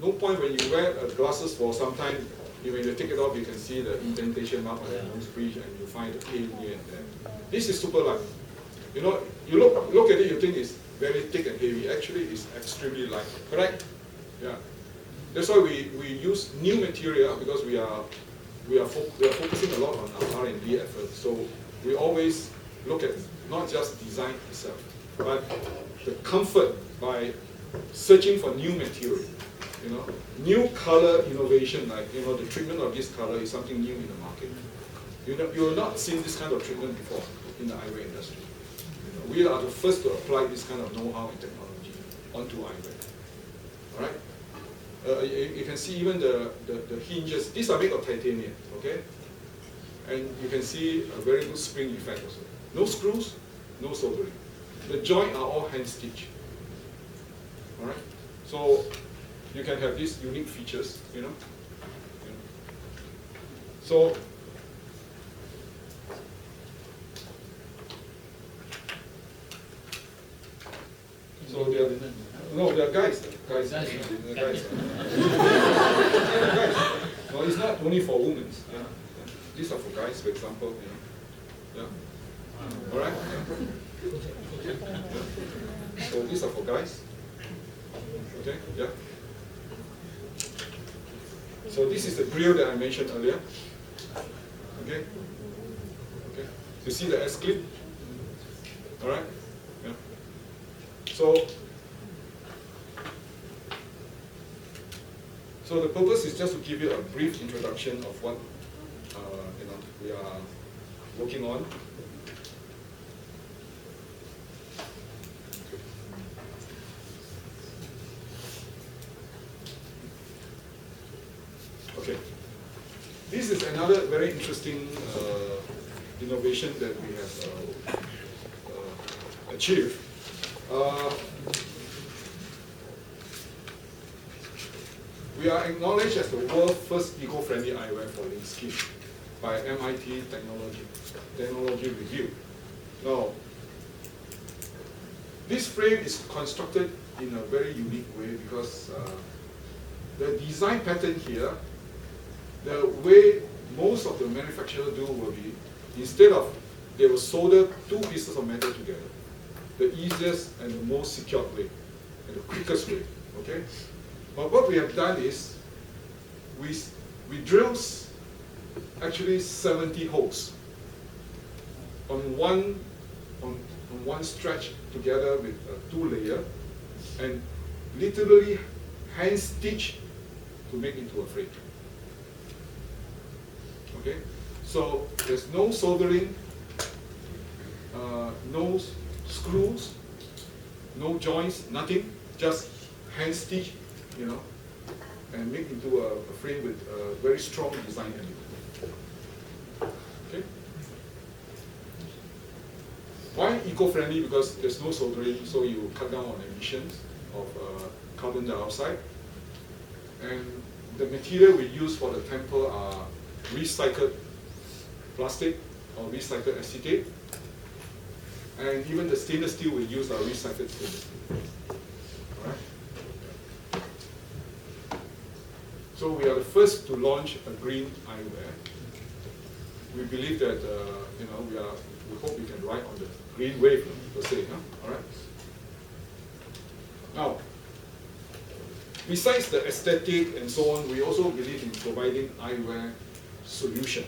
No point when you wear glasses for some time, when you take it off, you can see the indentation mark on the nose bridge and you find the pain here and there. This is super light. You know, you look at it, you think it's very thick and heavy. Actually, it's extremely light, correct? Yeah. That's why we use new material because we are focusing a lot on our R&D efforts. So we always look at not just design itself, but the comfort by searching for new material. You know, new color innovation, like the treatment of this color is something new in the market. You have not seen this kind of treatment before in the eyewear industry. We are the first to apply this kind of know-how and technology onto eyewear. All right. You can see even the hinges. These are made of titanium. Okay. And you can see a very good spring effect also. No screws, no soldering. The joints are all hand stitched. All right. So you can have these unique features, So they are guys. Guys. No, it's not only for women. Yeah. These are for guys, for example. Yeah. All right. Yeah. So these are for guys. Okay. Yeah. So this is the grill that I mentioned earlier. Okay. Okay. You see the S clip? All right. Yeah. So the purpose is just to give you a brief introduction of what we are working on. Okay. This is another very interesting innovation that we have achieved. We are acknowledged as the world's first eco-friendly eyewear for lens skin by MIT Technology Review. Now, this frame is constructed in a very unique way because the design pattern here, the way most of the manufacturers do will be, instead of, they will solder two pieces of metal together, the easiest and the most secured way, and the quickest way, okay? But what we have done is, we drill actually 70 holes on one stretch together with a 2-layer, and literally hand stitch to make into a frame. Okay, so there's no soldering, no screws, no joints, nothing, just hand stitch, and make into a frame with a very strong design element. Okay. Why eco-friendly? Because there's no soldering, so you cut down on emissions of carbon dioxide. And the material we use for the temple are recycled plastic or recycled acetate. And even the stainless steel we use are recycled stainless steel. All right? So we are the first to launch a green eyewear. We believe that we hope we can ride on the green wave per se. All right. Now, besides the aesthetic and so on, we also believe in providing eyewear solution.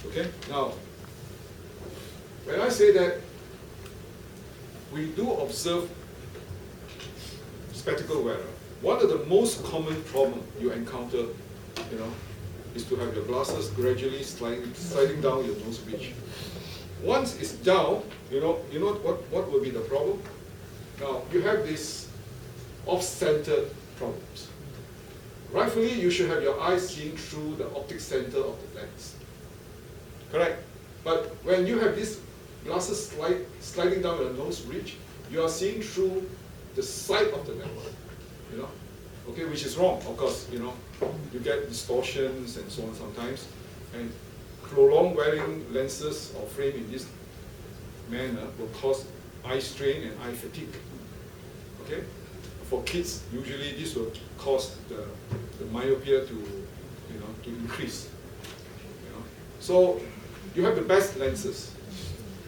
Okay. Now, when I say that, we do observe spectacle wearer. One of the most common problems you encounter, is to have your glasses gradually sliding down your nose bridge. Once it's down, what will be the problem? Now, you have these off-center problems. Rightfully, you should have your eyes seeing through the optic center of the lens. Correct? But when you have these glasses sliding down your nose bridge, you are seeing through the side of the lens, okay, which is wrong, of course, you get distortions and so on sometimes, and prolonged wearing lenses or frame in this manner will cause eye strain and eye fatigue. Okay, for kids, usually this will cause the myopia to, to increase. So you have the best lenses.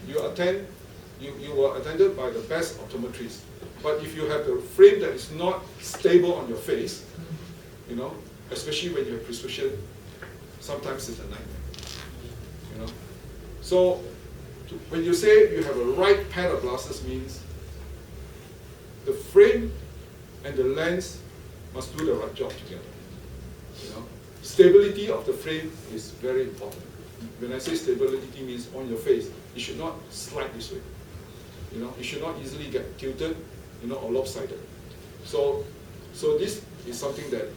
You were attended by the best optometrists. But if you have the frame that is not stable on your face, especially when you have prescription, sometimes it's a nightmare. So when you say you have a right pair of glasses, means the frame and the lens must do the right job together. Stability of the frame is very important. When I say stability, means on your face, it should not slide this way. It should not easily get tilted, or lopsided. So this is something that,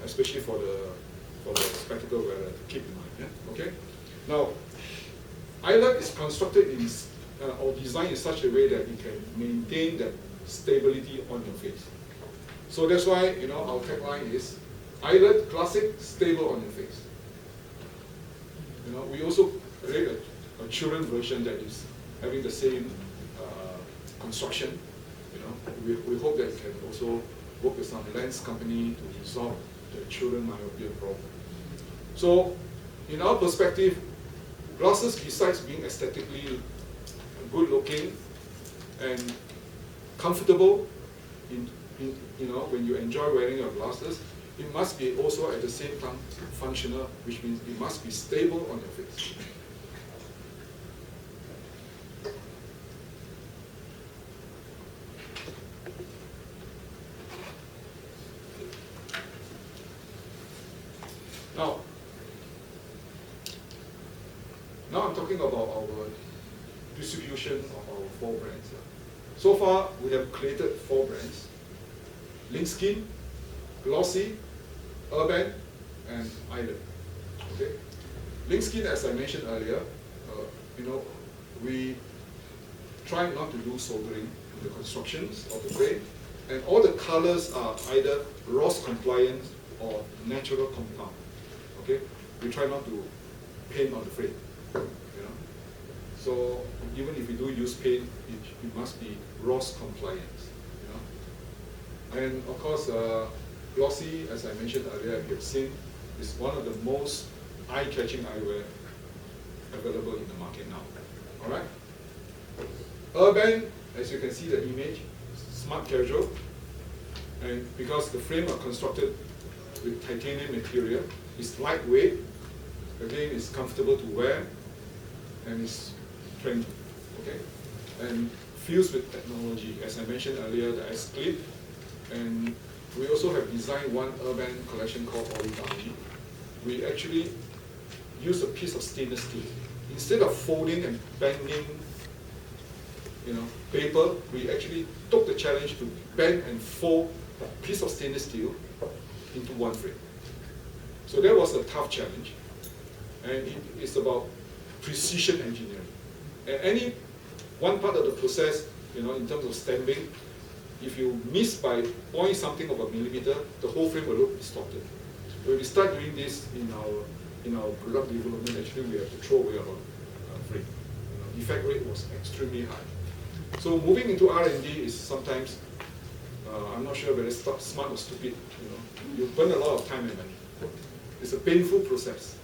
especially for the spectacle wearer, keep in mind. Yeah? Okay. Now, eyelid is constructed or designed in such a way that it can maintain that stability on your face. So that's why, our tagline is eyelid classic, stable on your face. We also create a children version that is having the same construction. We hope that it can also work with some lens company to resolve the children myopia problem. So, in our perspective, glasses, besides being aesthetically good looking and comfortable, when you enjoy wearing your glasses, it must be also at the same time functional, which means it must be stable on your face. Now I'm talking about our distribution of our 4 brands. So far, we have created 4 brands: Linkskin, Glossy, Urban, and Eyelid. Okay. Linkskin, as I mentioned earlier, we try not to do soldering in the constructions of the frame, and all the colors are either RoHS compliant or natural compound. Okay, we try not to paint on the frame. So even if we do use paint, it must be RoHS compliant. And of course, Glossy, as I mentioned earlier, you have seen, is one of the most eye-catching eyewear available in the market now. All right. Urban, as you can see the image, smart casual, and because the frame are constructed with titanium material, it's lightweight. Again, it's comfortable to wear, and it's trendy. Okay, and fused with technology, as I mentioned earlier, the S-Clip. And we also have designed one urban collection called Origami. We actually use a piece of stainless steel. Instead of folding and bending, paper, we actually took the challenge to bend and fold a piece of stainless steel into one frame. So that was a tough challenge, and it's about precision engineering. And any one part of the process, in terms of stamping, if you miss by point something of a millimeter, the whole frame will look distorted. When we start doing this in our product development, actually we have to throw away our frame. Defect rate was extremely high. So moving into R&D is sometimes, I'm not sure whether it's smart or stupid. You burn a lot of time and money. It's a painful process.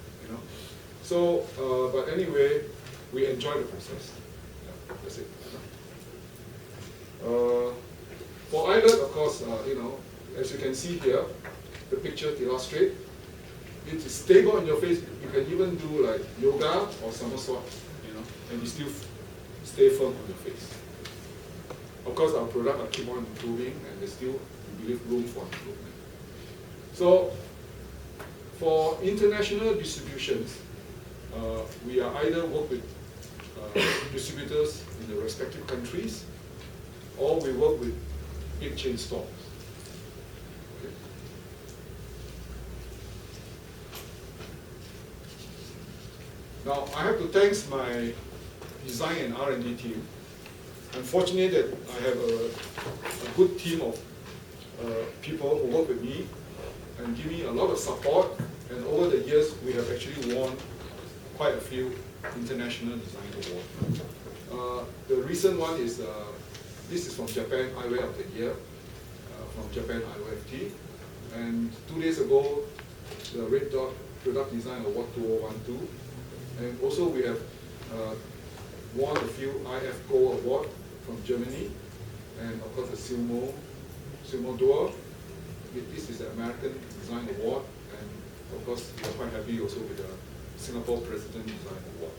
So, but anyway, we enjoy the process. Yeah, that's it. For eyelid, of course, as you can see here, the picture to illustrate, it is stable on your face. You can even do like yoga or somersault, and you still stay firm on your face. Of course, our product will keep on improving, and there's still, we believe, room for improvement. So, for international distributions, we are either work with distributors in the respective countries, or we work with big chain stores. Okay. Now, I have to thank my design and R&D team. I'm fortunate that I have a good team of people who work with me and give me a lot of support. And over the years, we have actually won quite a few international design awards. The recent one is, this is from Japan, Eyewear of the Year. from Japan IOFT. And 2 days ago, the Red Dot Product Design Award 2012. And also we have won a few IF Gold Award from Germany. And of course the Silmo Door. This is the American Design Award. And of course we are quite happy also with the Singapore President Design Award.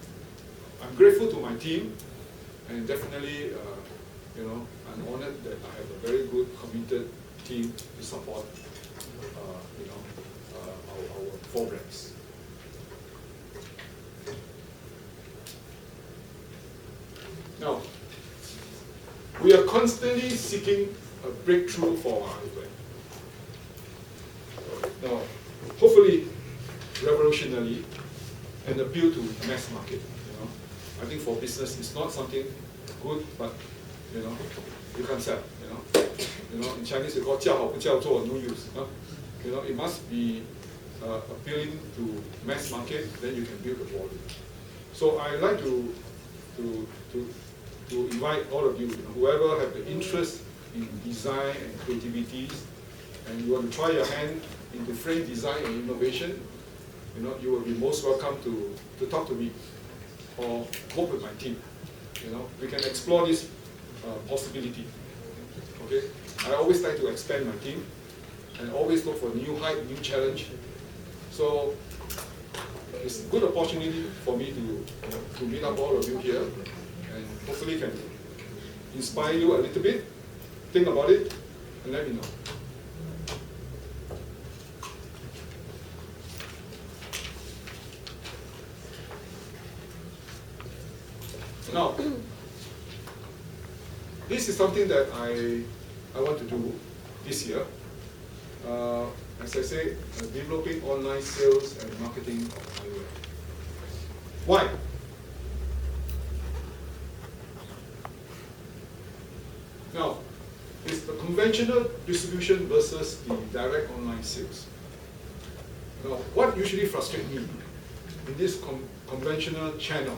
I'm grateful to my team, and definitely, I'm honored that I have a very good, committed team to support, our 4 brands. Now, we are constantly seeking a breakthrough for our eyewear. Now, hopefully, revolutionary and appeal to mass market. I think for business, it's not something good, but you can sell. In Chinese, they call 叫好不叫座, no use. It must be appealing to mass market, then you can build a volume. So I like to invite all of you, whoever have the interest in design and creativity, and you want to try your hand into frame design and innovation, you will be most welcome to talk to me or work with my team. We can explore this possibility. Okay, I always like to expand my team and always look for new height, new challenge. So it's a good opportunity for me to meet up all of you here, and hopefully can inspire you a little bit. Think about it and let me know. Now, this is something that I want to do this year. As I say, developing online sales and marketing of eyewear. Why? Now, it's the conventional distribution versus the direct online sales. Now, what usually frustrates me in this conventional channel,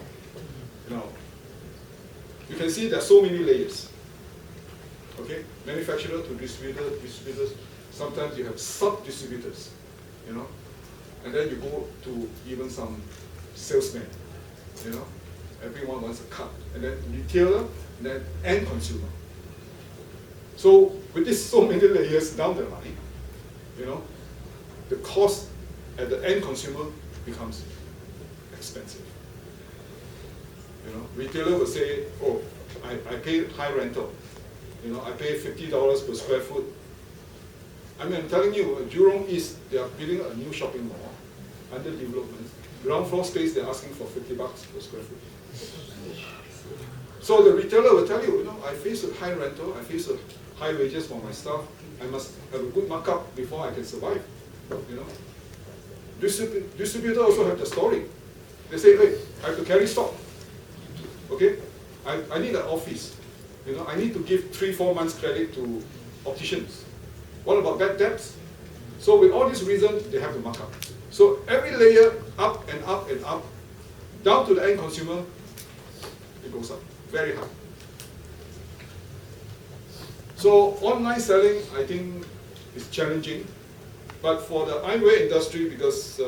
you can see there are so many layers. Okay, manufacturer to distributors. Sometimes you have sub-distributors, and then you go to even some salesmen, everyone wants a cut, and then retailer, and then end consumer. So with this so many layers down the line, the cost at the end consumer becomes expensive. Retailer will say, oh, I pay high rental. I pay $50 per square foot. I'm telling you, Jurong East, they are building a new shopping mall under development. Ground floor space, they're asking for $50 per square foot. So the retailer will tell you, I face a high rental, I face a high wages for my staff. I must have a good markup before I can survive. Distributor also have the story. They say, hey, I have to carry stock. Okay, I need an office. I need to give 3-4 months credit to opticians. What about bad debts? So with all these reasons, they have to mark up. So every layer, up and up and up, down to the end consumer, it goes up very high. So online selling, I think, is challenging. But for the eyewear industry, because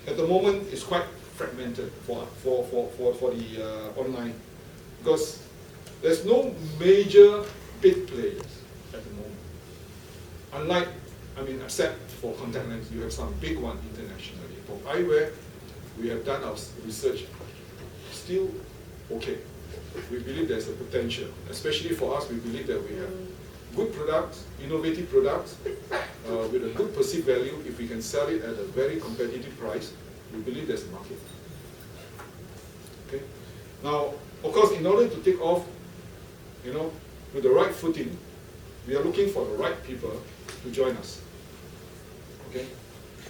at the moment it's quite fragmented for the online, because there's no major big players at the moment. Unlike, except for contact lens, you have some big one internationally. For eyewear, we have done our research, still okay. We believe there's a potential, especially for us. We believe that we have good products, innovative products, with a good perceived value. If we can sell it at a very competitive price, we believe there's a market. Okay. Now, of course, in order to take off, with the right footing, we are looking for the right people to join us. Okay,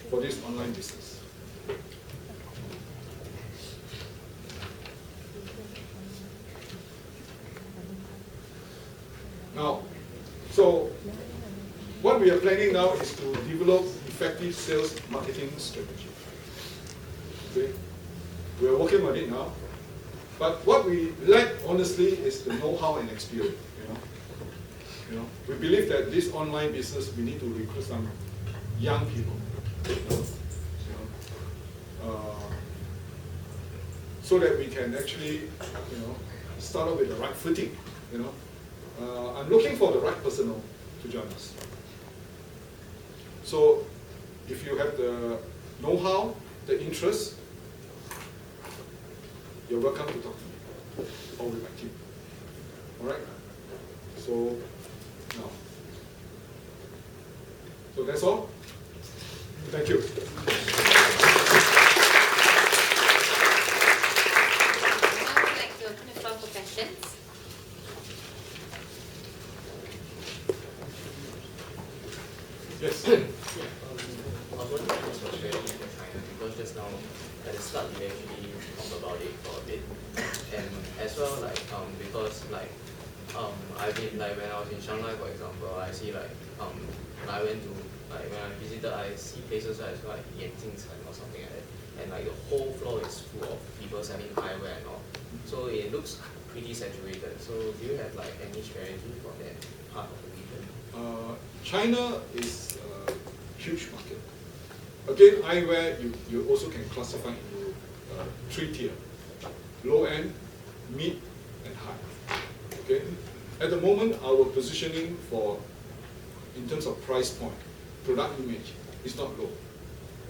for this online business. Now, so what we are planning now is to develop effective sales marketing strategy. Okay, we are working on it now. But what we lack, honestly, is the know-how and experience. we believe that this online business, we need to recruit some young people, so that we can actually, start off with the right footing. I'm looking for the right personnel to join us. So, if you have the know-how, the interest, you're welcome to talk to me or with my team. All right? So, now. So that's all. Thank you. I would like to open the floor for questions. Yes. I was wondering about strategy for China, because just now at the start you actually talked about it for a bit, and as well because I've been when I was in Shanghai, for example, I see I went to when I visited, I see places where it's like Yanjingcen or something like that, and the whole floor is full of people selling eyewear and all, so it looks pretty saturated. So do you have any strategy for that part of the region? China is a huge market. Again, eyewear, you also can classify into 3 tier: low end, mid, and high. Okay. At the moment, our positioning in terms of price point, product image, is not low.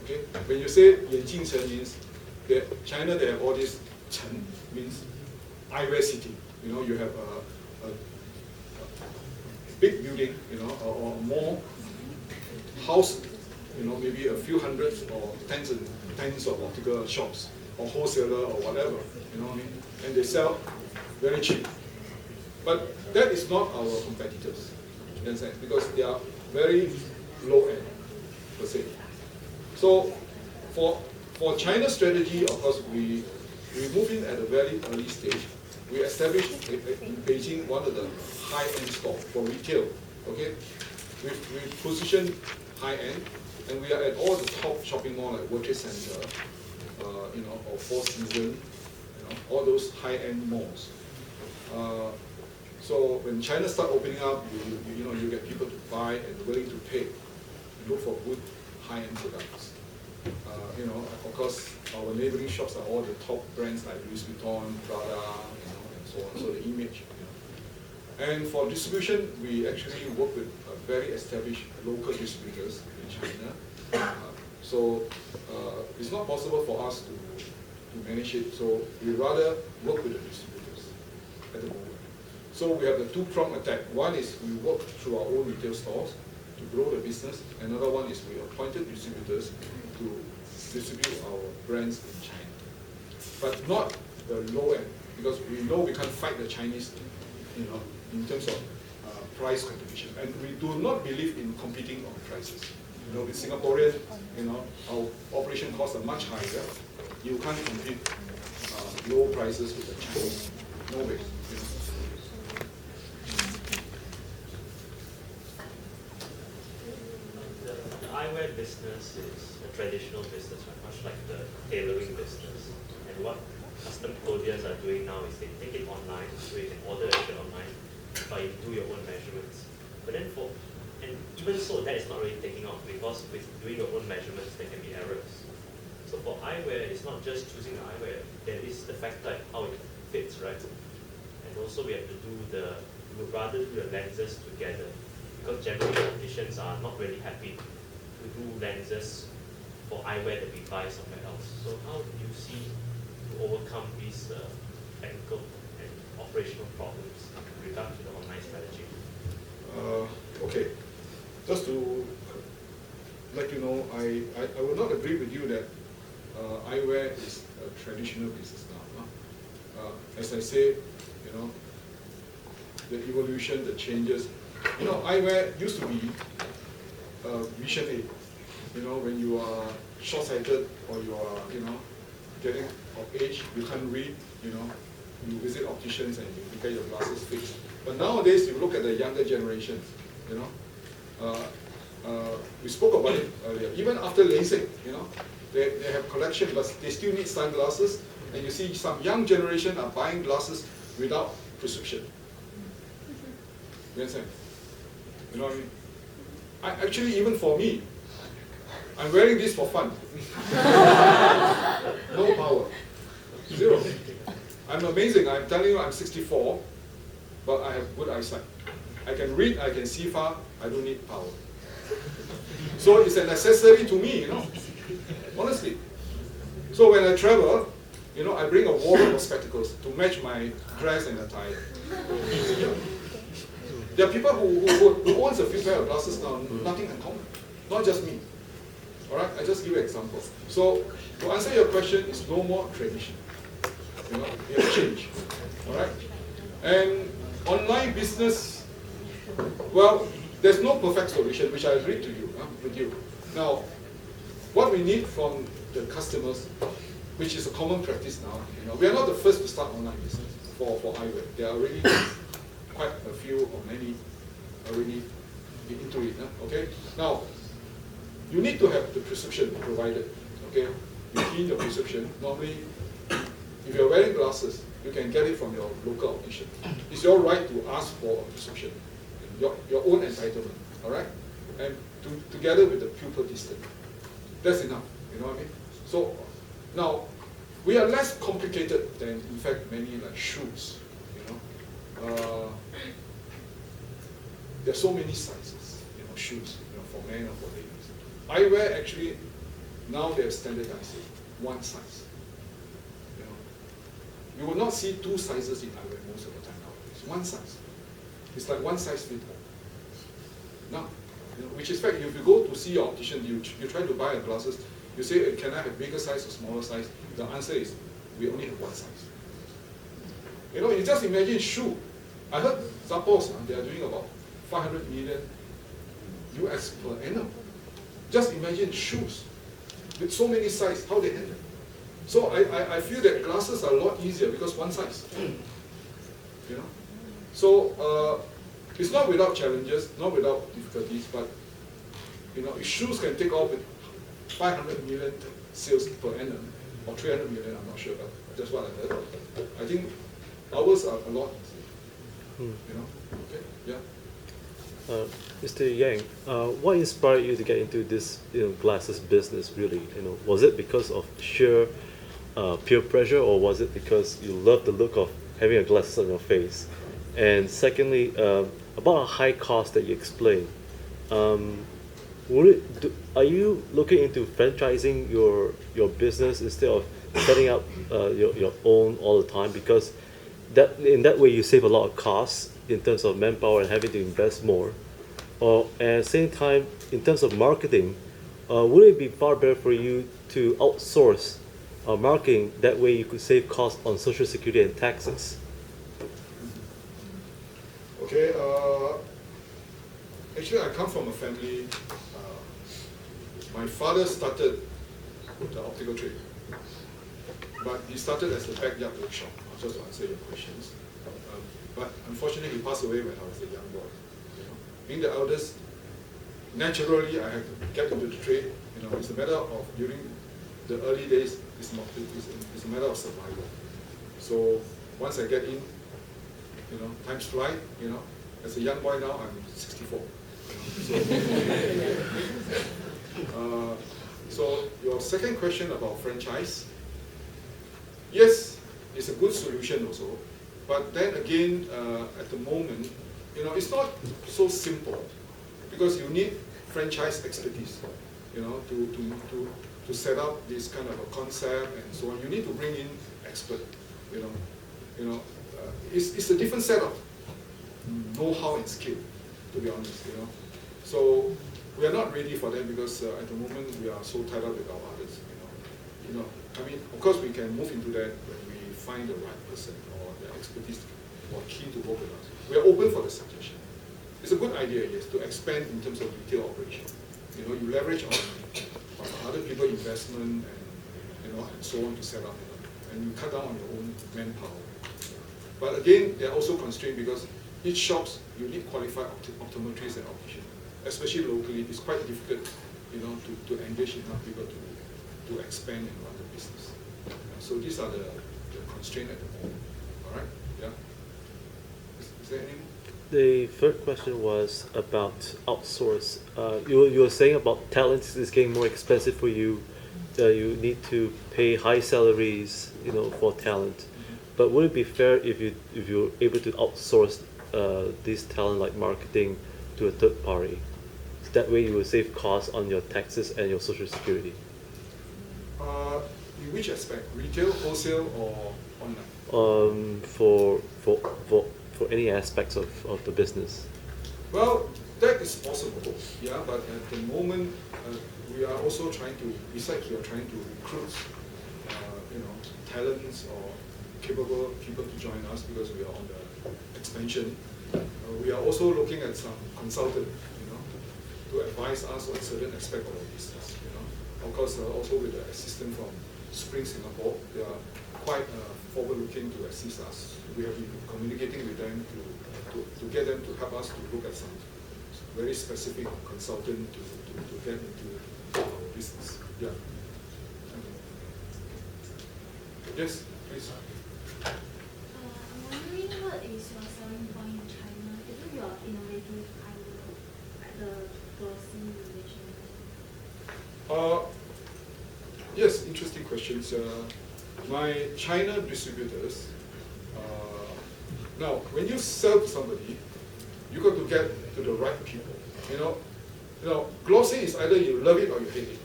Okay. When you say Yanjingcen means that China, they have all this Chen, means eyewear city. You have a big building, or more house, maybe a few hundreds or tens of optical shops or wholesaler or whatever, and they sell very cheap. But that is not our competitors, in a sense, because they are very low end per se. So for China's strategy, of course, we move in at a very early stage. We established in Beijing one of the high-end stores for retail. Okay, we position high-end, and we are at all the top shopping malls like World Trade Center, or Four Seasons, all those high-end malls. So when China start opening up, you get people to buy and willing to pay, look for good high-end products. Of course, our neighboring shops are all the top brands like Louis Vuitton, Prada, and so on. So the image. And for distribution, we actually work with very established local distributors in China. So it's not possible for us to manage it. So we rather work with the distributors at the moment. So we have the two-pronged attack. One is we work through our own retail stores to grow the business. Another one is we appointed distributors to distribute our brands in China. But not the low end, because we know we can't fight the Chinese, in terms of price competition. And we do not believe in competing on prices. With Singaporean, our operation costs are much higher. You can't compete low prices with the Chinese. No way. The eyewear business is a traditional business, right? Much like the tailoring business. And what custom clothiers are doing now is they take it online, so you can order it online, but you do your own measurements. But then and even so, that is not really taking off, because with doing your own measurements, there can be errors. So for eyewear, it's not just choosing the eyewear. There is the factor of how it fits, right? And also we have to we would rather do the lenses together, because generally opticians are not really happy to do lenses for eyewear that we buy somewhere else. So how do you see to overcome these technical and operational problems with regard to the online strategy? Okay, just to let you know, I will not agree with you that eyewear is a traditional business now. As I say, the evolution, the changes. Eyewear used to be vision aid. When you are short-sighted or you are, getting of age, you can't read, you visit opticians and you get your glasses fixed. But nowadays, you look at the younger generations, we spoke about it earlier. Even after LASIK, they have collection, but they still need sunglasses. And you see some young generation are buying glasses without prescription. You understand? You know what I mean? Actually, even for me, I'm wearing this for fun. No power. Zero. I'm amazing. I'm telling you, I'm 64, but I have good eyesight. I can read, I can see far, I don't need power. So it's a necessity to me, you know, honestly. So when I travel, you know, I bring a wardrobe of spectacles to match my dress and attire. There are people who owns a few pair of glasses now, nothing in common, not just me. All right, I just give you an example. So to answer your question, it's no more tradition. You know, we have changed. All right, and online business, well, there's no perfect solution, which I agree to you with you. Now, what we need from the customers, which is a common practice now, you know, we are not the first to start online business for eyewear. There are already quite a few or many already into it. Okay. Now, you need to have the prescription provided. Okay. You key in your prescription. Normally, if you're wearing glasses, you can get it from your local optician. It's your right to ask for a prescription, your own entitlement. All right, and together with the pupil distance, that's enough. You know what I mean? So now we are less complicated than, in fact, many like shoes. You know, there are so many sizes. You know, shoes. You know, for men or for ladies. Eyewear actually now they have standardized it, one size. You know, you will not see two sizes in eyewear most of the time nowadays. One size. It's like one size fits all. Now, you know, which is fact, if you go to see your optician, you try to buy a glasses, you say, can I have bigger size or smaller size? The answer is, we only have one size. You know, you just imagine shoe. I heard Zappos, they are doing about 500 million US per annum. Just imagine shoes with so many sizes, how they handle. So I feel that glasses are a lot easier because one size. You know? So it's not without challenges, not without difficulties, but you know, if shoes can take off with 500 million sales per annum, or 300 million, I'm not sure, but that's what I heard. I think ours are a lot easier. You know? Okay? Yeah. Mr. Yang, what inspired you to get into this, glasses business? Really, was it because of sheer peer pressure, or was it because you love the look of having a glasses on your face? And secondly, about a high cost that you explained, are you looking into franchising your business instead of setting up your own all the time? Because in that way you save a lot of costs in terms of manpower and having to invest more. Or at the same time, in terms of marketing, would it be far better for you to outsource marketing? That way you could save costs on social security and taxes. Okay, actually I come from a family, my father started the optical trade, but he started as a backyard workshop, just to answer your questions. But unfortunately he passed away when I was a young boy. Being the eldest, naturally I had to get into the trade. It's a matter of, during the early days, it's a matter of survival. So once I get in, times fly, as a young boy now, I'm 64. So your second question about franchise, yes, it's a good solution also, but then again, at the moment, it's not so simple, because you need franchise expertise, to set up this kind of a concept and so on. You need to bring in expert, it's a different setup, know-how and skill, to be honest, So we are not ready for that because at the moment we are so tied up with our others, I mean, of course we can move into that when we find the right person or the expertise or key to work with us. We are open for the suggestion. It's a good idea, yes, to expand in terms of retail operation. You leverage on other people's investment and and so on to set up, and you cut down on your own manpower. But again, they're also constrained because each shops you need qualified optometrists and opticians, especially locally. It's quite difficult, to engage enough people to expand and run the business. So these are the constraints at the moment. All right, yeah. Is there any more? The third question was about outsource. You were saying about talent is getting more expensive for you. You need to pay high salaries, for talent. But would it be fair if you're able to outsource this talent like marketing to a third party? That way you will save costs on your taxes and your social security. In which aspect? Retail, wholesale, or online? For any aspects of the business. Well, that is possible, yeah, but at the moment, we are also trying to, besides we are trying to recruit, talents or capable people to join us because we are on the expansion. We are also looking at some consultant, to advise us on certain aspect of our business, Of course, also with the assistance from Spring Singapore, they are quite forward-looking to assist us. We have been communicating with them to get them to help us to look at some very specific consultant to get into our business. Yeah. Yes, please. I'm wondering what is your selling point in China? Given your innovative idea, like the glossy relation. Yes, interesting questions. My China distributors, now when you sell to somebody, you got to get to the right people. Glossy is either you love it or you hate it.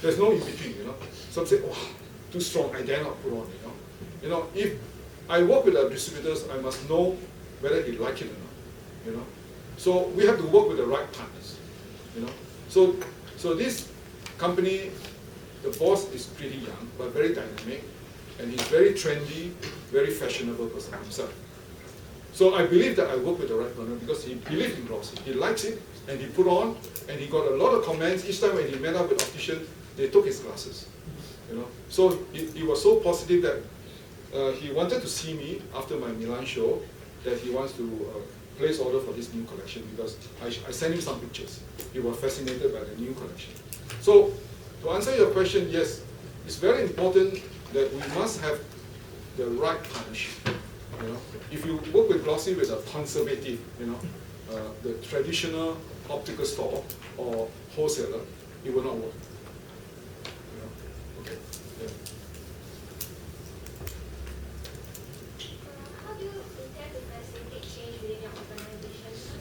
There's no in between. Some say, oh, too strong, I dare not put on. If I work with our distributors, I must know whether he like it or not. So we have to work with the right partners. So this company, the boss is pretty young, but very dynamic, and he's very trendy, very fashionable person himself. So I believe that I work with the right partner because he believes in glossy. He likes it, and he put on, and he got a lot of comments. Each time when he met up with opticians, they took his glasses. So he was so positive that he wanted to see me after my Milan show, that he wants to place order for this new collection because I sent him some pictures. He was fascinated by the new collection. So to answer your question, yes, it's very important that we must have the right partnership. If you work with glossy with a conservative, the traditional optical store or wholesaler, it will not work. Okay. Yeah. How do you intend to facilitate change within your organization?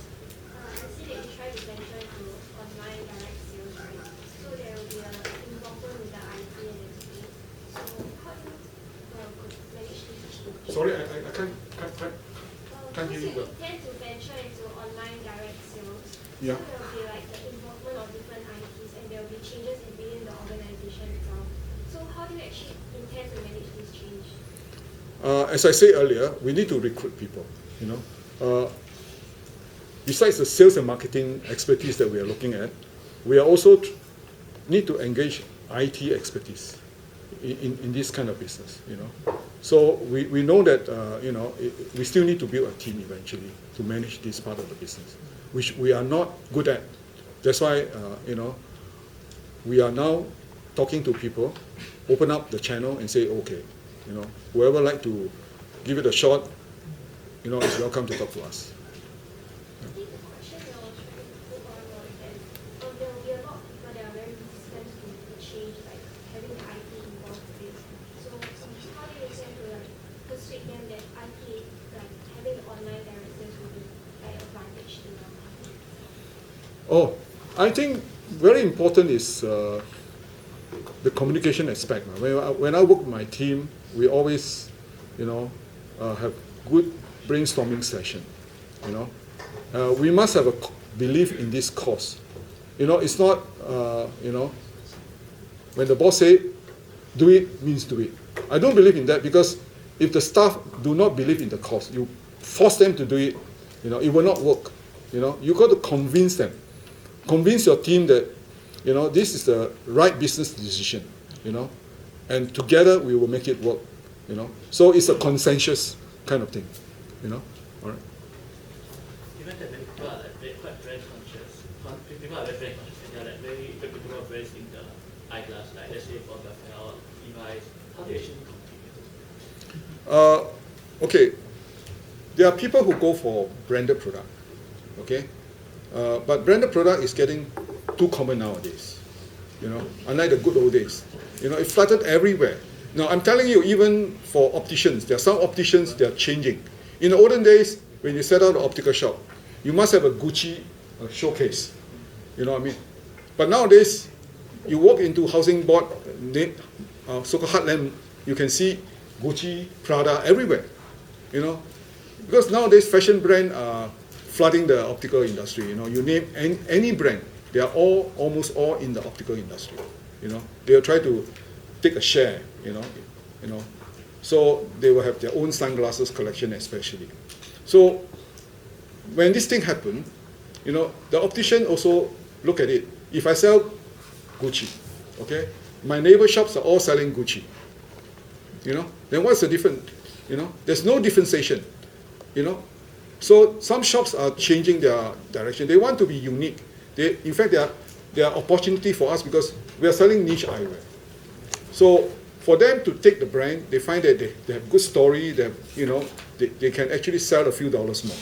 I see that you try to venture into online direct sales, right? So there will be an involvement with the IT and everything. So how do you manage this change? Sorry, I can't hear you well. You intend to venture into online direct sales. Yeah. So there will be like the involvement of different ITs and there will be changes within the organization itself. So how do you actually intend to manage this change? As I said earlier, we need to recruit people. Besides the sales and marketing expertise that we are looking at, we are also need to engage IT expertise in this kind of business. So we know that we still need to build a team eventually to manage this part of the business, which we are not good at. That's why we are now talking to people, open up the channel and say, okay, whoever like to give it a shot, is welcome to talk to us. I think the question that I was trying to put on was that there will be a lot of people that are very resistant to change, like having the IT involved with it. So how do you intend to persuade them that IT, like having online direct sales will be like advantage to them? Oh, I think very important is the communication aspect. When I work with my team, we always, have good brainstorming session. We must have a belief in this cause. It's not, when the boss say, do it means do it. I don't believe in that because if the staff do not believe in the cause, you force them to do it, it will not work. You got to convince them. Convince your team that, this is the right business decision, and together we will make it work, So it's a consensus kind of thing, all right. Given that many people are quite brand conscious, people are very brand conscious, and they're people are brands in the eyeglass, like let's say for Raphael, Levi's, how do you actually compete? Okay, there are people who go for branded product, okay? But branded product is getting too common nowadays, you know, unlike the good old days. You know, it flooded everywhere. Now, I'm telling you, even for opticians, there are some opticians, they are changing. In the olden days, when you set out an optical shop, you must have a Gucci showcase, you know what I mean? But nowadays, you walk into housing board, so-called heartland, you can see Gucci, Prada everywhere, you know? Because nowadays, fashion brands are flooding the optical industry. You know, you name any brand, they are all almost all in the optical industry. You know, they will try to take a share. You know, so they will have their own sunglasses collection, especially. So when this thing happened, you know, the optician also look at it. If I sell Gucci, okay, my neighbor shops are all selling Gucci. You know, then what's the difference? You know, there's no differentiation. You know, so some shops are changing their direction. They want to be unique. In fact, there are opportunity for us because we are selling niche eyewear. So for them to take the brand, they find that they have good story. They have, you know, they can actually sell a few dollars more.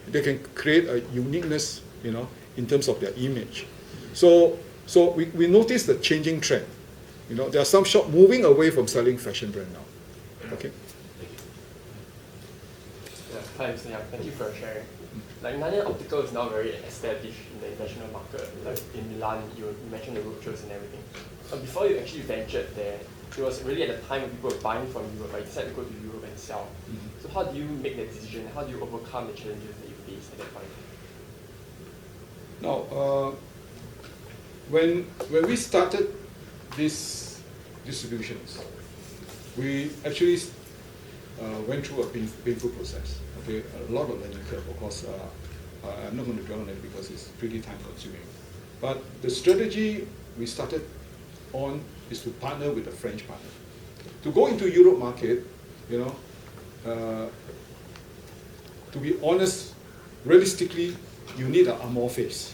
They can create a uniqueness, you know, in terms of their image. So we notice the changing trend. You know, there are some shops moving away from selling fashion brand now. Okay. Hi, Mr. Yang. Thank you for sharing. Like Nanyang Optical is now very established in the international market. Like in Milan, you mentioned the roadshows and everything. But before you actually ventured there, it was really at the time when people were buying from Europe, but you decided to go to Europe and sell. So how do you make that decision? How do you overcome the challenges that you faced at that point? Now, when we started this distributions, we actually went through a painful process. Okay, a lot of learning curve. Of course, I'm not going to dwell on it because it's pretty time consuming. But the strategy we started on is to partner with a French partner. To go into Europe market, you know, to be honest, realistically, you need an armor face.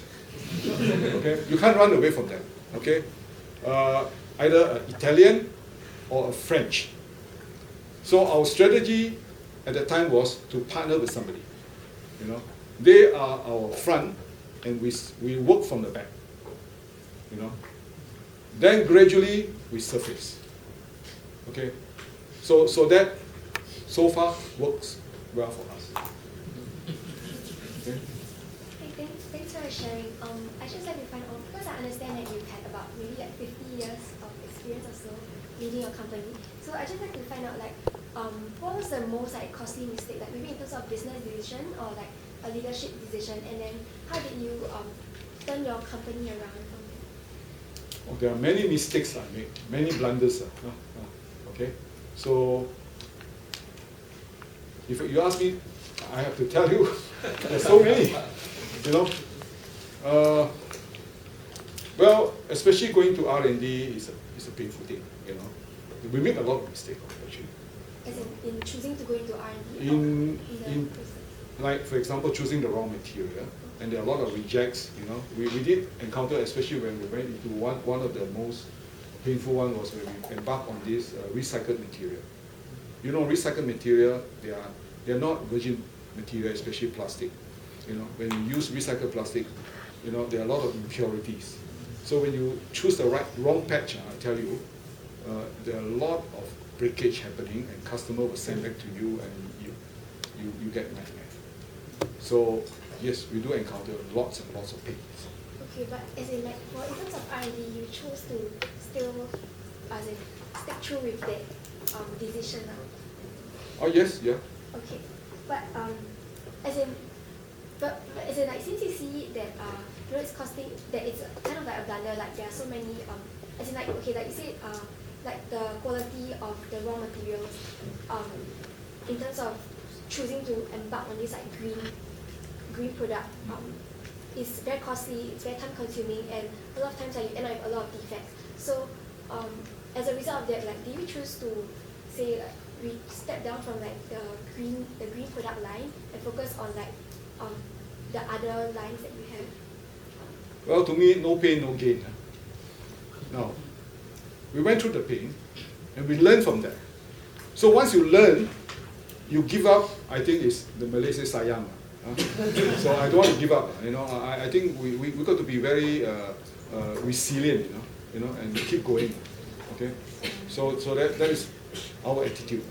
Okay, you can't run away from them. Okay, either an Italian or a French. So our strategy at that time was to partner with somebody. You know, they are our front, and we work from the back. You know, then gradually we surface. Okay, so that so far works well for us. Okay. Hey, thanks for sharing. I just like to find out, because I understand that you've had about maybe like 50 years of experience or so leading a company. So I just like to find out like, what was the most like costly mistake, like maybe in terms of business decision or like a leadership decision, and then how did you turn your company around from there? Oh, there are many mistakes I made, many blunders. Okay, so if you ask me, I have to tell you, there's so many. You know, well, especially going to R&D is a painful thing. You know, we make a lot of mistakes actually. As in choosing to go into R&D? In like, for example, choosing the wrong material, and there are a lot of rejects. You know, we did encounter, especially when we went into one of the most painful one was when we embarked on this recycled material. You know, recycled material, they are not virgin material, especially plastic. You know, when you use recycled plastic, you know, there are a lot of impurities. So when you choose the wrong patch, I tell you, there are a lot of breakage happening, and customer will send back to you, and you get nightmare. So yes, we do encounter lots and lots of pains. Okay, but as in like, well, in terms of R&D, you chose to still, as in, stick true with that decision now. Oh yes, yeah. Okay, but as in like, since you see that you know, it's costing, that it's kind of like a blunder, like there are so many as in like, okay, like you said, like the quality of the raw materials, in terms of choosing to embark on this like green product, is very costly, it's very time consuming, and a lot of times like, you end up with a lot of defects. So as a result of that, like, do you choose to say like we step down from like the green product line and focus on like the other lines that you have? Well, to me, no pain, no gain. No. We went through the pain, and we learned from that. So once you learn, you give up, I think is the Malay say sayang. So I don't want to give up. You know, I think we got to be very resilient. And keep going. Okay, so that is our attitude.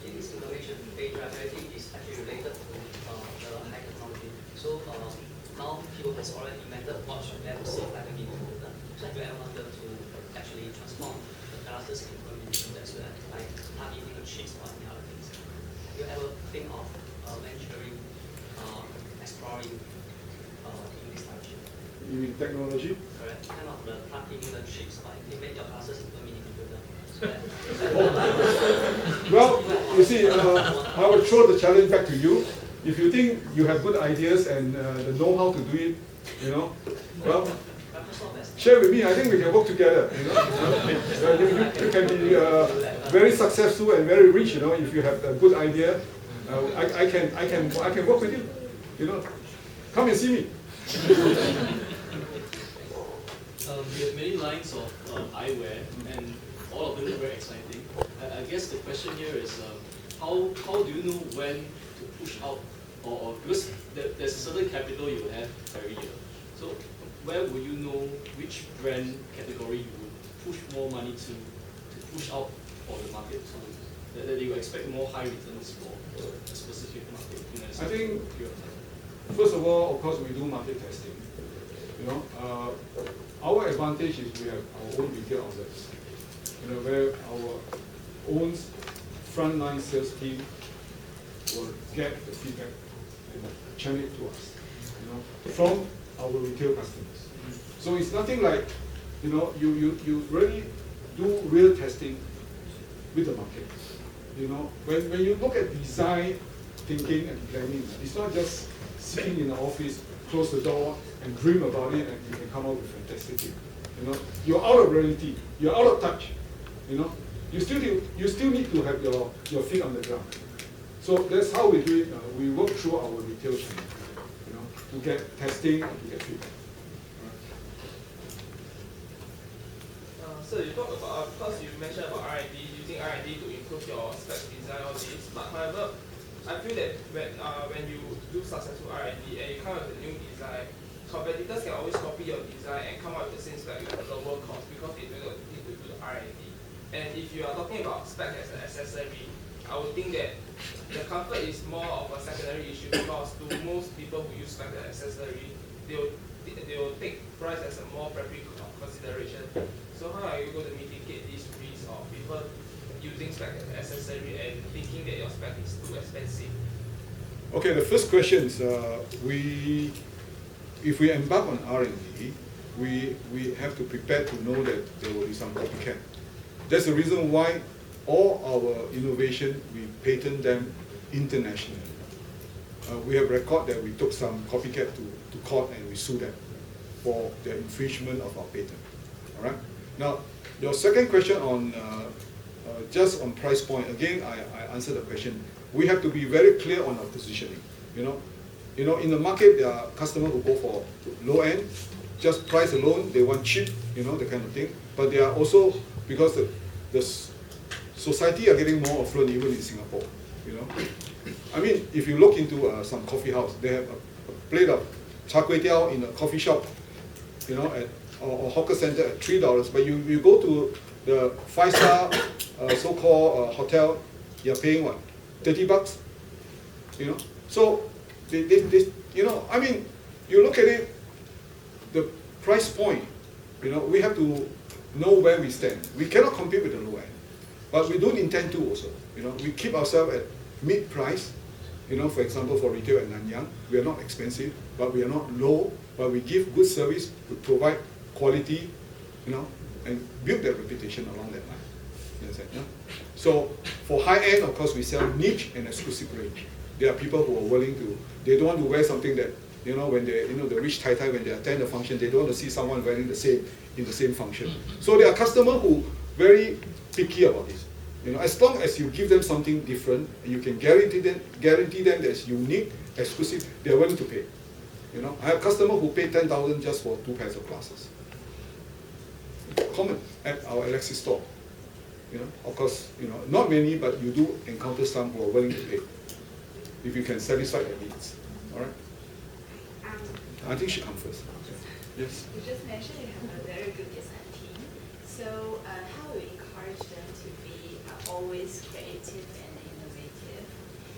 In this innovation phase, I think is actually related to the high technology. So now people has already invented what should never see like a mini computer. So I do ever wanted to actually transform the glasses into a mini computer as well, like plugging in the chips or any other things. Have you ever think of venturing, exploring in this direction? You mean technology? Correct. Kind of the plugging in the chips, like you make your glasses into a mini computer. Well, you see, I will throw the challenge back to you. If you think you have good ideas and the know-how to do it, well, share with me. I think we can work together. You can be very successful and very rich. If you have a good idea, I can work with you. Come and see me. We have many lines of eyewear, and all of them are very exciting. I guess the question here is, how do you know when to push out, or because there's a certain capital you will have every year. So where would you know which brand category you would push more money to push out for the market, so that you expect more high returns for a specific market? I think, first of all, of course, we do market testing. Our advantage is we have our own retail outlets. Where our own frontline sales team will get the feedback and channel it to us, from our retail customers. So it's nothing like, you really do real testing with the market. When you look at design thinking and planning, it's not just sitting in the office, close the door, and dream about it, and you can come up with fantastic thing. You're out of reality. You're out of touch. You still need to have your feet on the ground. So that's how we do it. We work through our retail channel, to get testing and to get feedback. So you talk about, because you mentioned about R&D, using R&D to improve your spec design, all this. But however, I feel that when you do successful R&D and you come up with a new design, competitors can always copy your design and come up with the same spec with a lower cost because they don't need to do the R&D. And if you are talking about spec as an accessory, I would think that the comfort is more of a secondary issue because to most people who use spec as an accessory, they will take price as a more primary consideration. So how are you going to mitigate this risk of people using spec as an accessory and thinking that your spec is too expensive? Okay, the first question is, if we embark on R&D, we have to prepare to know that there will be some copycat. That's the reason why all our innovation, we patent them internationally. We have record that we took some copycat to court and we sued them for the infringement of our patent. All right. Now, your second question on just on price point, again, I answered the question. We have to be very clear on our positioning. In the market, there are customers who go for low end, just price alone, they want cheap, the kind of thing. But they are also, because the society are getting more affluent even in Singapore, I mean, if you look into some coffee house, they have a plate of char kway teow in a coffee shop, or hawker center at $3. But you go to the 5-star so-called hotel, you're paying what, $30? So they I mean, you look at it, the price point, we have to know where we stand. We cannot compete with the low end, but we don't intend to also. We keep ourselves at mid-price. For example, for retail at Nanyang, we are not expensive, but we are not low, but we give good service, we provide quality, and build that reputation along that line. So for high end, of course, we sell niche and exclusive range. There are people who are willing to, they don't want to wear something that, when they, the rich Tai Tai, when they attend the function, they don't want to see someone wearing the same, in the same function. So there are customers who very picky about this. As long as you give them something different, and you can guarantee them that's unique, exclusive, they are willing to pay. I have customers who pay 10,000 just for 2 pairs of glasses. common at our Alexis store. Of course, not many, but you do encounter some who are willing to pay if you can satisfy their needs. All right. I think she comes first. Yes. You just mentioned you have a very good design team. So how do you encourage them to be always creative and innovative?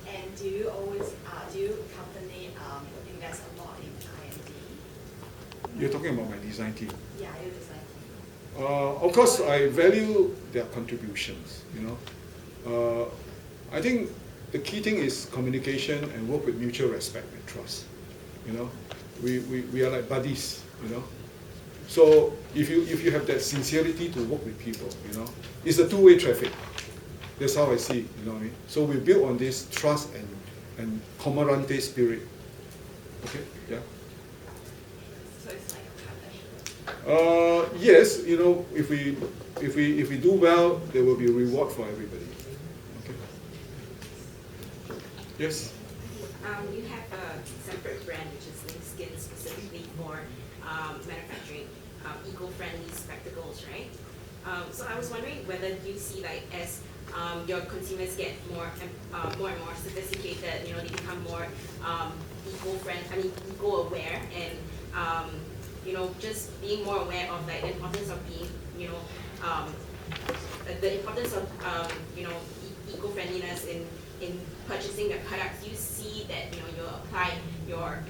And do you company invest a lot in R&D? You're talking about my design team. Yeah, your design team. Of course, I value their contributions. I think the key thing is communication and work with mutual respect and trust. We are like buddies. So if you have that sincerity to work with people, it's a two-way traffic. That's how I see it. You know what I mean? So we build on this trust and comorante spirit. Okay. Yeah. So it's like a partnership. Yes, if we do well, there will be a reward for everybody. Okay. Yes. You have a separate brand which is Link Skin specifically for manufacturing eco-friendly spectacles, right? So I was wondering whether you see as your consumers get more and more sophisticated, they become more eco-aware, and just being more aware of the importance of being, the importance of eco-friendliness in purchasing the products. You see that you apply your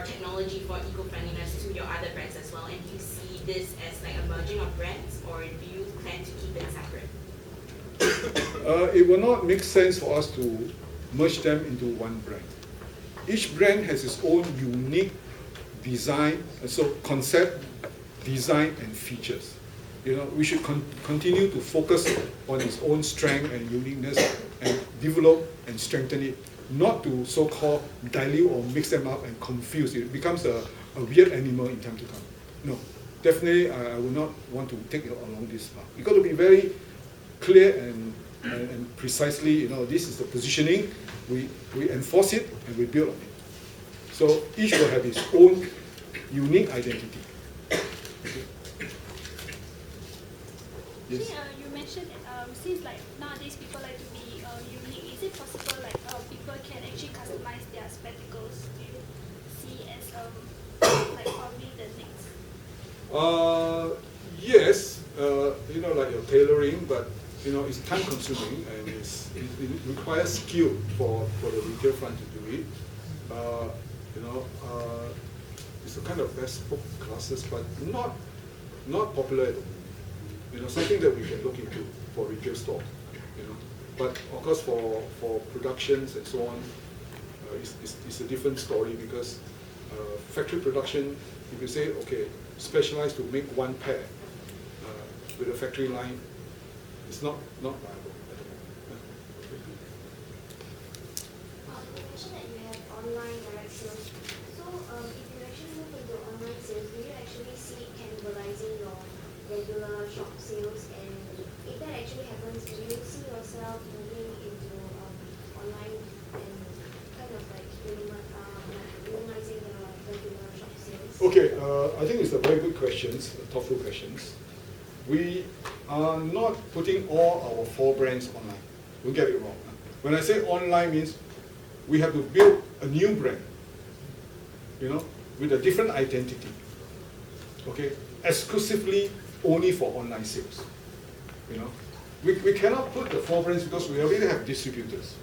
technology for eco-friendliness to your other brands as well, and do you see this as like a merging of brands, or do you plan to keep it separate? It will not make sense for us to merge them into one brand. Each brand has its own unique design, so concept, design, and features. We should continue to focus on its own strength and uniqueness and develop and strengthen it, not to so-called dilute or mix them up and confuse. It becomes a weird animal in time to come. No, definitely I would not want to take it along this path. You've got to be very clear and precisely, this is the positioning, we enforce it and we build on it. So each will have its own unique identity. Yes. You mentioned that since nowadays people like to be unique, is it possible people can actually customize their spectacles? Do you see as probably the next? Yes, like your tailoring, but it's time consuming and it requires skill for the retail front to do it. It's a kind of bespoke classes, but not popular at the moment. Something that we can look into for retail store. But of course for productions and so on, it's a different story, because factory production, if you say, okay, specialized to make one pair with a factory line, it's not viable at the moment. You mentioned that you have online direct sales. So if you actually move into online sales, do you actually see cannibalizing your regular shop sales? And if that actually happens, do you see yourself moving into online and kind of minimizing the regular shop sales? Okay, I think it's a very good questions, thoughtful questions. We are not putting all our 4 brands online. Don't get it wrong. When I say online means we have to build a new brand, with a different identity. Okay, exclusively only for online sales. We cannot put the 4 brands because we already have distributors,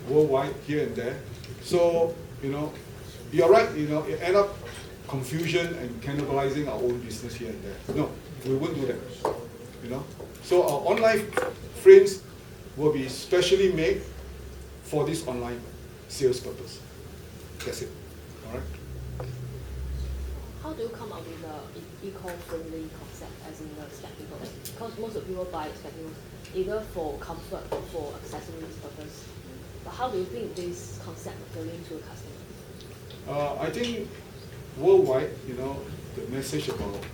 worldwide here and there. So, you're right, it end up confusion and cannibalizing our own business here and there. No, we won't do that. So our online frames will be specially made for this online sales purpose. That's it. All right. How do you come up with the eco-friendly concept as in the spectacle? Because most of people buy spectacles either for comfort or for accessories purpose. But how do you think this concept appealing to a customer? I think worldwide, the message about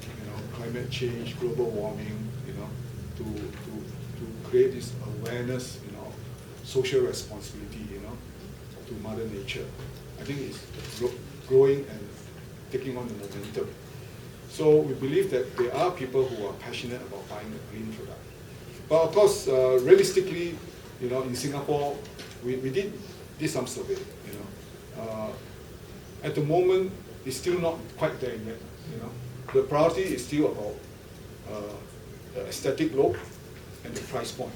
climate change, global warming, to create this awareness, social responsibility, to Mother Nature, I think it's growing and taking on the momentum. So we believe that there are people who are passionate about buying a green product. But of course, realistically, in Singapore, we did some survey. At the moment, it's still not quite there yet. The priority is still about the aesthetic look and the price point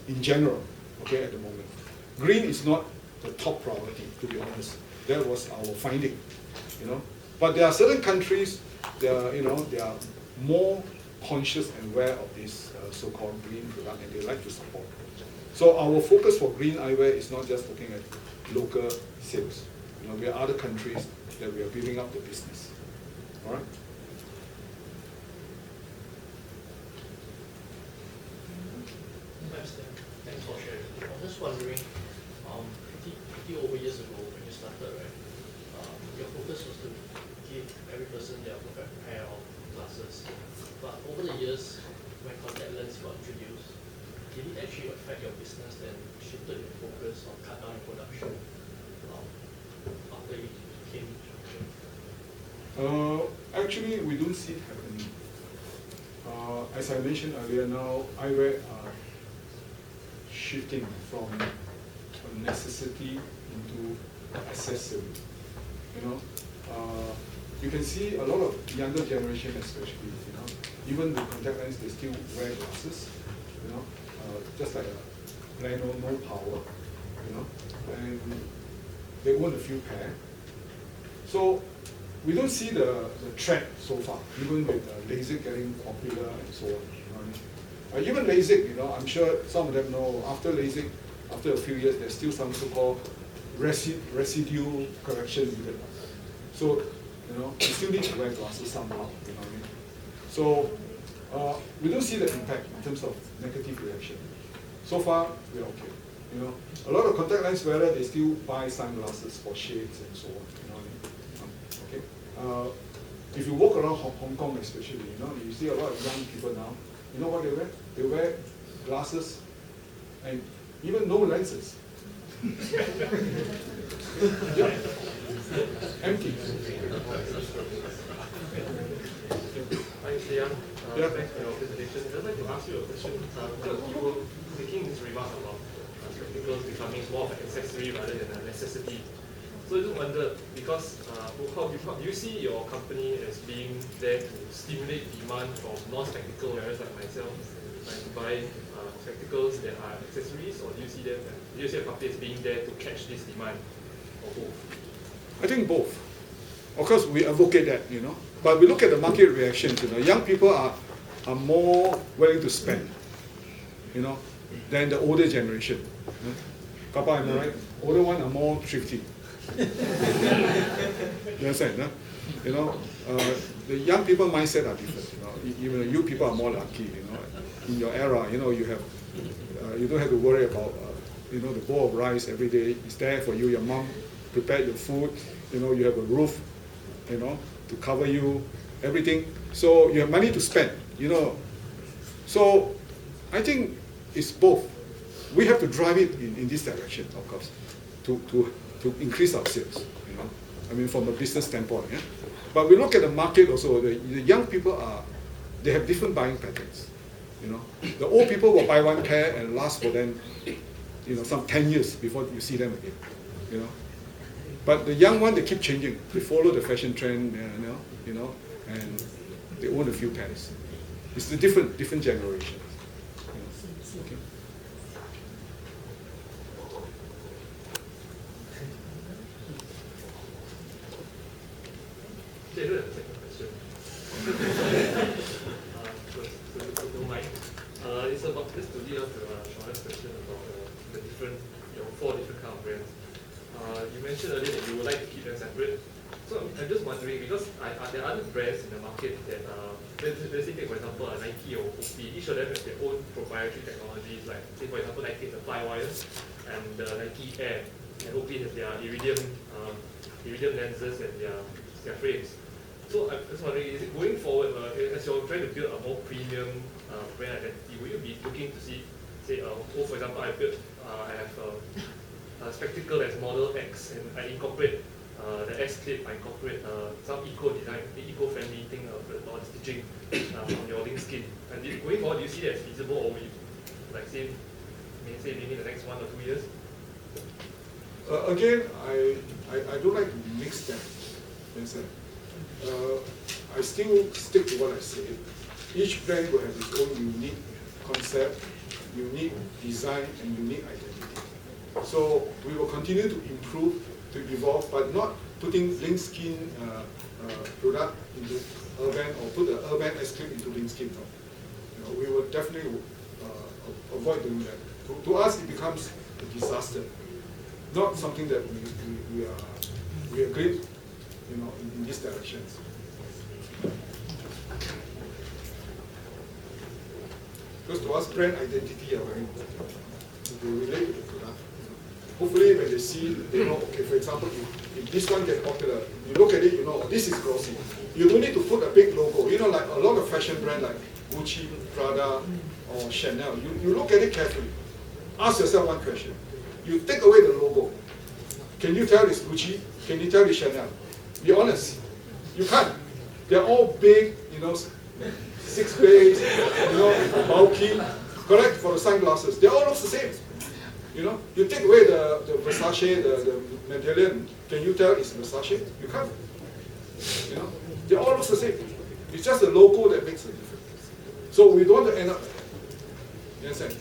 in general. Okay, at the moment, green is not the top priority, to be honest. That was our finding. But there are certain countries they are more conscious and aware of this so-called green product, and they like to support. So our focus for green eyewear is not just looking at local sales. There are other countries that we are building up the business. All right. Thanks for sharing. I was just wondering, 50 over years ago when you started, right? Your focus was to give every person their perfect pair of glasses. But over the years, when contact lens got introduced, did it actually affect your business and shifted your focus or cut down your production after it came introduction? Actually, we don't see it happening. As I mentioned earlier, now eyewear are shifting from a necessity into accessory. You can see a lot of younger generation, especially. Even with contact lens, they still wear glasses. Just like a plano, no power. And they own a few pair. So we don't see the trend so far, even with LASIK getting popular and so on. Even LASIK, I'm sure some of them know, after LASIK, after a few years, there's still some so-called residual correction needed. So, you still need to wear glasses somehow, So, we don't see the impact in terms of negative reaction. So far, we're okay. A lot of contact lens wearers, they still buy sunglasses for shades and so on. Okay. If you walk around Hong Kong, especially, you see a lot of young people now. You know what they wear? They wear glasses and even no lenses. Yeah. Empty. Thanks, Yang. Thanks for your presentation. I'd like to ask you a question. Because you were making this remark about spectacles becoming more of an accessory rather than a necessity. So I just wonder, because how do you see your company as being there to stimulate demand from non-spectacle wearers like myself, like to buy spectacles that are accessories, or do you see your company as being there to catch this demand, or both? I think both. Of course, we advocate that, but we look at the market reactions. Young people are more willing to spend, than the older generation. Papa, am I right? Older ones are more thrifty. You understand? The young people mindset are different. Even you people are more lucky. In your era, you have you don't have to worry about the bowl of rice every day. It's there for you. Your mom prepared your food. You have a roof, to cover you, everything. So you have money to spend. So I think it's both. We have to drive it in this direction, of course, to increase our sales, from a business standpoint. Yeah? But we look at the market also. The young people they have different buying patterns. The old people will buy one pair and last for them, some 10 years before you see them again. But the young one, they keep changing. They follow the fashion trend, and they own a few pairs. It's the different generations. Okay. David, a second question. Don't mind. It's about this to lead up to Sean's question about the your 4 different kind of brands. You mentioned earlier that you would like to keep them separate. So I'm just wondering, because there are other brands in the market that, let's say, take for example, Nike or Oakley. Each of them have their own proprietary technologies. Like, say for example, Nike has the Flywire and the Nike Air, and Oakley has their iridium lenses and their frames. So I'm just wondering, is it going forward, as you're trying to build a more premium brand identity, will you be looking to see, say, for example, I have a spectacle that's Model X, and I incorporate the S-clip might incorporate some eco-design, eco-friendly thing about the stitching on your link skin. And going forward, do you see that as feasible, or will you, like say maybe in the next 1 or 2 years? Again, I don't like to mix them. I still stick to what I said. Each brand will have its own unique concept, unique design, and unique identity. So we will continue to improve, to evolve, but not putting link skin product into urban or put the urban S-clip into link skin. No. You know, we will definitely avoid doing that. To us, it becomes a disaster, not something that we agree, you know, in these directions. Because to us, brand identity are very important. They relate to the product. Hopefully, when they see, they know, okay, for example, if this one gets popular, you look at it, you know, oh, this is glossy. You don't need to put a big logo. You know, like a lot of fashion brands like Gucci, Prada, or Chanel, you look at it carefully. Ask yourself one question. You take away the logo. Can you tell it's Gucci? Can you tell it's Chanel? Be honest. You can't. They're all big, you know, 6 base, you know, bulky, correct, for the sunglasses. They all look the same. You know, you take away the Versace, the medallion, can you tell it's Versace? You can't. You know, they all look the same. It's just the logo that makes a difference. So we don't want to end up, you understand?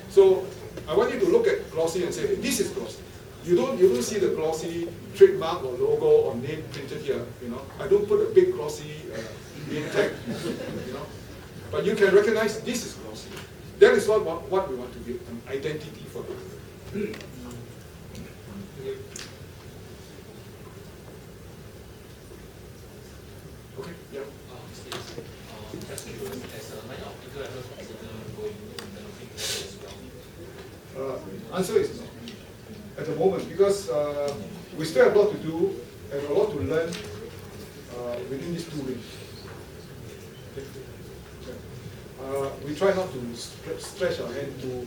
So I want you to look at glossy and say, this is glossy. You don't see the glossy trademark or logo or name printed here. You know, I don't put a big glossy name tag. You know, but you can recognize this is glossy. That is what we want to give an identity for them. Okay. Yeah. Just curious, as a line optical ever consider going into developing as well? Answer is no. At the moment, because we still have a lot to do and a lot to learn within these 2 weeks. We try not to stretch our hand too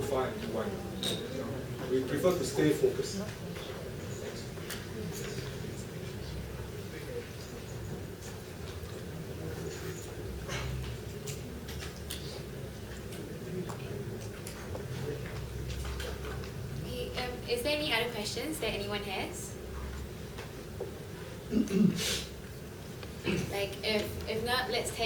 far and too wide. We prefer to stay focused. Is there any other questions that anyone has? Like, if not, let's take